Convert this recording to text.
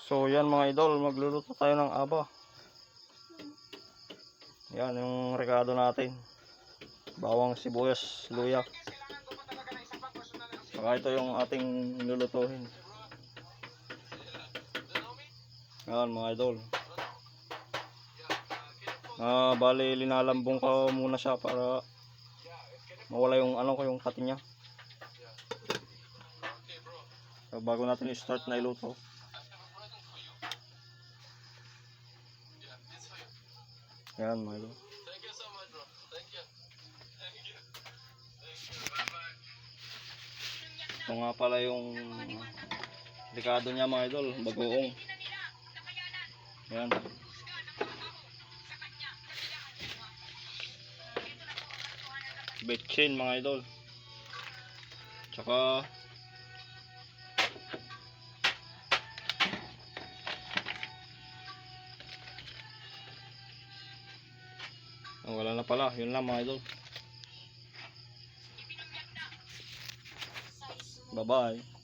So yan mga idol, magluluto tayo ng aba. Yan yung rekado natin. Bawang, sibuyas, luya. Saka ito yung ating lulutuhin. Yan mga idol. Bali linalambong ko muna siya para mawala yung yung kati niya. So, bago natin i-start na iluto. Yan mga idol. Thank you so much, bro. Thank you. Thank you. Thank you. Bye-bye. Ito nga pala yung likado niya mga idol, bagoong. Yan. Betchin mga idol. Tsaka wala na pala, yun lang mga idol. Bye bye.